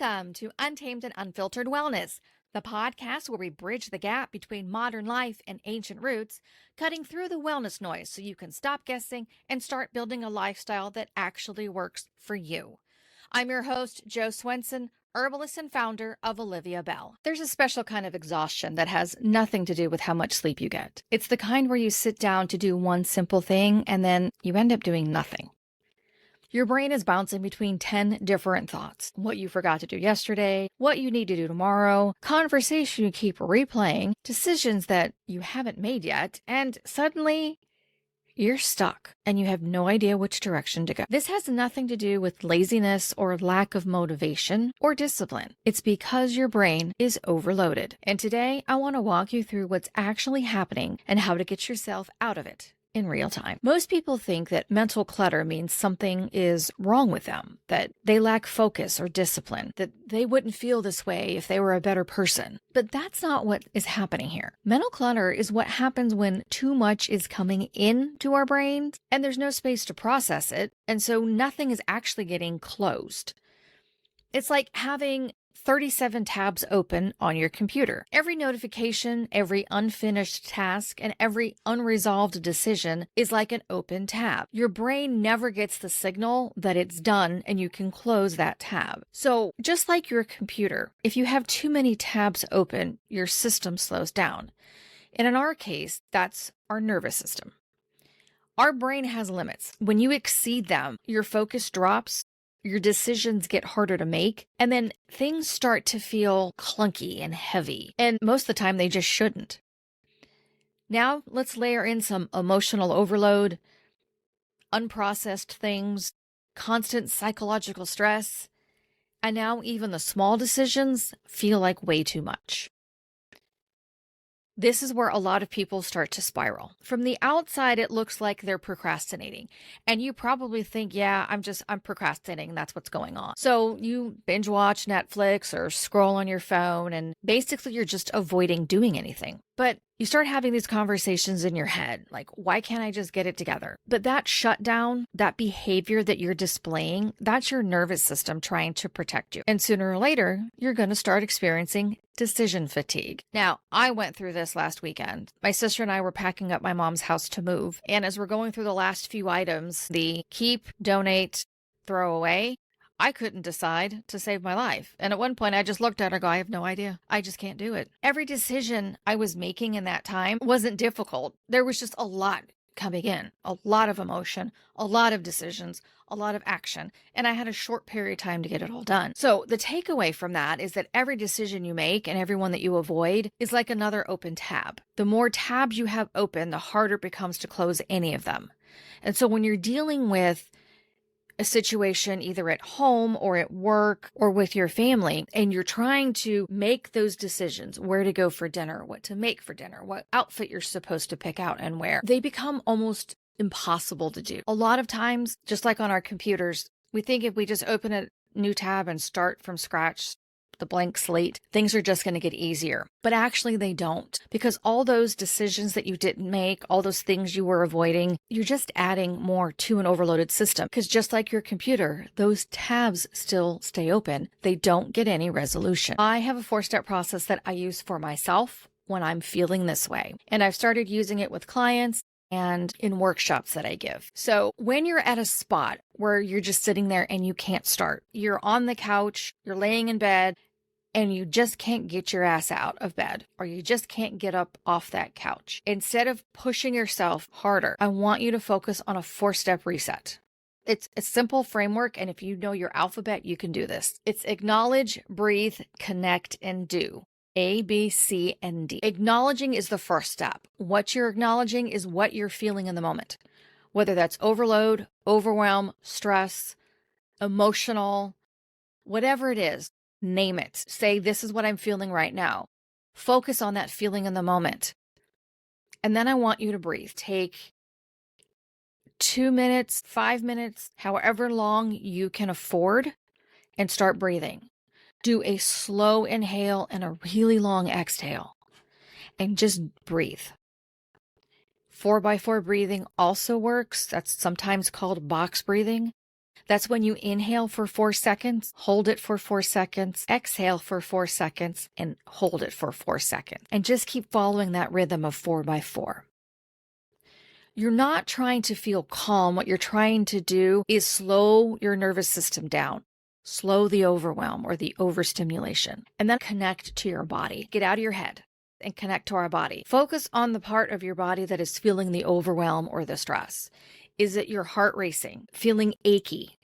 Welcome to Untamed and Unfiltered Wellness, the podcast where we bridge the gap between modern life and ancient roots, cutting through the wellness noise so you can stop guessing and start building a lifestyle that actually works for you. I'm your host, Joe Swenson, herbalist and founder of Olivia Bell. There's a special kind of exhaustion that has nothing to do with how much sleep you get. It's the kind where you sit down to do one simple thing and then you end up doing nothing. Your brain is bouncing between 10 different thoughts. What you forgot to do yesterday, what you need to do tomorrow, conversation you keep replaying, decisions that you haven't made yet, and suddenly you're stuck and you have no idea which direction to go. This has nothing to do with laziness or lack of motivation or discipline. It's because your brain is overloaded. And today I want to walk you through what's actually happening and how to get yourself out of it in real time. Most people think that mental clutter means something is wrong with them, that they lack focus or discipline, that they wouldn't feel this way if they were a better person. But that's not what is happening here. Mental clutter is what happens when too much is coming into our brains and there's no space to process it, and so nothing is actually getting closed. It's like having 37 tabs open on your computer. Every notification, every unfinished task, and every unresolved decision is like an open tab. Your brain never gets the signal that it's done and you can close that tab. So just like your computer, if you have too many tabs open, your system slows down. And in our case, that's our nervous system. Our brain has limits. When you exceed them, your focus drops, your decisions get harder to make, and then things start to feel clunky and heavy. And most of the time, they just shouldn't. Now, let's layer in some emotional overload, unprocessed things, constant psychological stress, and now even the small decisions feel like way too much. This is where a lot of people start to spiral. From the outside, it looks like they're procrastinating. And you probably think, yeah, I'm procrastinating. That's what's going on. So you binge watch Netflix or scroll on your phone, and basically you're just avoiding doing anything. But you start having these conversations in your head, like, why can't I just get it together? But that shutdown, that behavior that you're displaying, that's your nervous system trying to protect you. And sooner or later, you're going to start experiencing decision fatigue. Now, I went through this last weekend. My sister and I were packing up my mom's house to move. And as we're going through the last few items, the keep, donate, throw away, I couldn't decide to save my life. And at one point, I just looked at her and go, I have no idea. I just can't do it. Every decision I was making in that time wasn't difficult. There was just a lot coming in, a lot of emotion, a lot of decisions, a lot of action. And I had a short period of time to get it all done. So the takeaway from that is that every decision you make and every one that you avoid is like another open tab. The more tabs you have open, the harder it becomes to close any of them. And so when you're dealing with a situation either at home or at work or with your family, and you're trying to make those decisions, where to go for dinner, what to make for dinner, what outfit you're supposed to pick out and wear, they become almost impossible to do. A lot of times, just like on our computers, we think if we just open a new tab and start from scratch, the blank slate, things are just going to get easier. But actually they don't, because all those decisions that you didn't make, all those things you were avoiding, you're just adding more to an overloaded system. Because just like your computer, those tabs still stay open. They don't get any resolution. I have a 4-step process that I use for myself when I'm feeling this way. And I've started using it with clients and in workshops that I give. So when you're at a spot where you're just sitting there and you can't start, you're on the couch, you're laying in bed, and you just can't get your ass out of bed, or you just can't get up off that couch. Instead of pushing yourself harder, I want you to focus on a 4-step reset. It's a simple framework, and if you know your alphabet, you can do this. It's acknowledge, breathe, connect, and do. A, B, C, and D. Acknowledging is the first step. What you're acknowledging is what you're feeling in the moment, whether that's overload, overwhelm, stress, emotional, whatever it is. Name it. Say, this is what I'm feeling right now. Focus on that feeling in the moment. And then I want you to breathe. Take 2 minutes, 5 minutes, however long you can afford, and start breathing. Do a slow inhale and a really long exhale. And just breathe. 4x4 breathing also works. That's sometimes called box breathing. That's when you inhale for 4 seconds, hold it for 4 seconds, exhale for 4 seconds, and hold it for 4 seconds. And just keep following that rhythm of 4 by 4. You're not trying to feel calm. What you're trying to do is slow your nervous system down. Slow the overwhelm or the overstimulation, and then connect to your body. Get out of your head and connect to our body. Focus on the part of your body that is feeling the overwhelm or the stress. Is it your heart racing, feeling achy?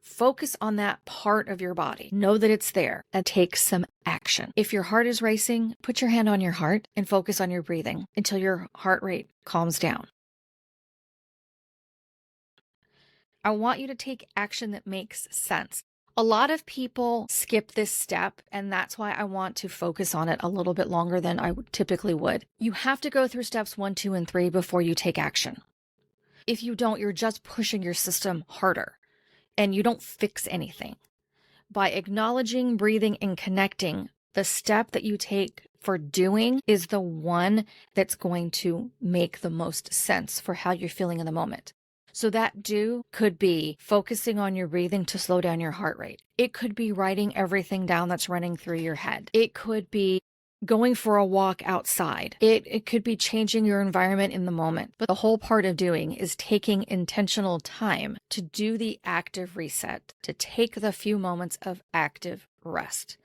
Focus on that part of your body. Know that it's there and take some action. If your heart is racing, put your hand on your heart and focus on your breathing until your heart rate calms down. I want you to take action that makes sense. A lot of people skip this step, and that's why I want to focus on it a little bit longer than I typically would. You have to go through steps 1, 2, and 3 before you take action. If you don't, you're just pushing your system harder, and you don't fix anything. By acknowledging, breathing, and connecting, the step that you take for doing is the one that's going to make the most sense for how you're feeling in the moment. So that do could be focusing on your breathing to slow down your heart rate. It could be writing everything down that's running through your head. It could be going for a walk outside. It could be changing your environment in the moment. But the whole part of doing is taking intentional time to do the active reset, to take the few moments of active rest.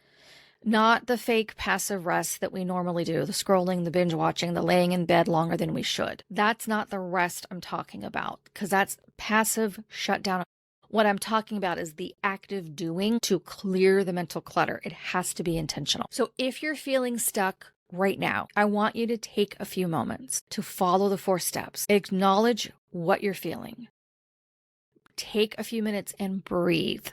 Not the fake passive rest that we normally do, the scrolling, the binge watching, the laying in bed longer than we should. That's not the rest I'm talking about, because that's passive shutdown. What I'm talking about is the active doing to clear the mental clutter. It has to be intentional. So if you're feeling stuck right now, I want you to take a few moments to follow the 4 steps. Acknowledge what you're feeling. Take a few minutes and breathe.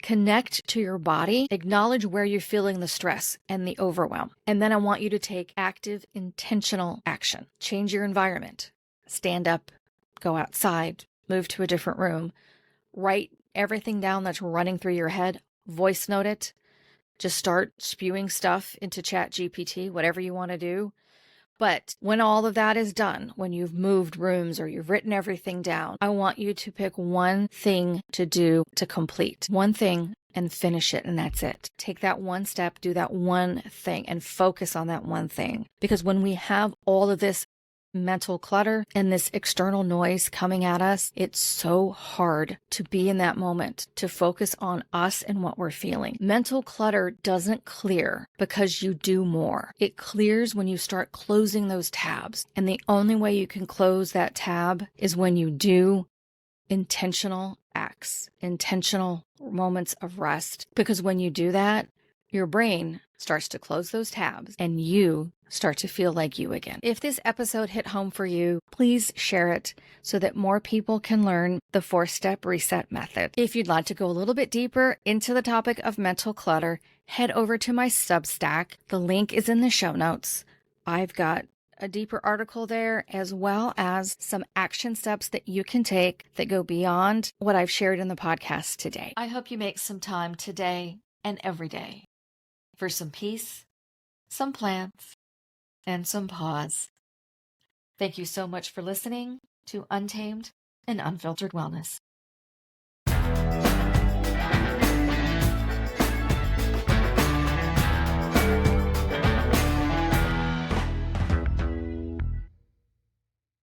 Connect to your body, acknowledge where you're feeling the stress and the overwhelm. And then I want you to take active, intentional action. Change your environment. Stand up, go outside, move to a different room. Write everything down that's running through your head. Voice note it. Just start spewing stuff into ChatGPT, whatever you want to do. But when all of that is done, when you've moved rooms or you've written everything down, I want you to pick one thing to do to complete. One thing and finish it, and that's it. Take that one step, do that one thing, and focus on that one thing. Because when we have all of this mental clutter and this external noise coming at us, it's so hard to be in that moment, to focus on us and what we're feeling. Mental clutter doesn't clear because you do more. It clears when you start closing those tabs. And the only way you can close that tab is when you do intentional acts, intentional moments of rest. Because when you do that, your brain starts to close those tabs and you start to feel like you again. If this episode hit home for you, please share it so that more people can learn the 4-step reset method. If you'd like to go a little bit deeper into the topic of mental clutter, head over to my Substack. The link is in the show notes. I've got a deeper article there, as well as some action steps that you can take that go beyond what I've shared in the podcast today. I hope you make some time today and every day for some peace, some plants, and some paws. Thank you so much for listening to Untamed and Unfiltered Wellness.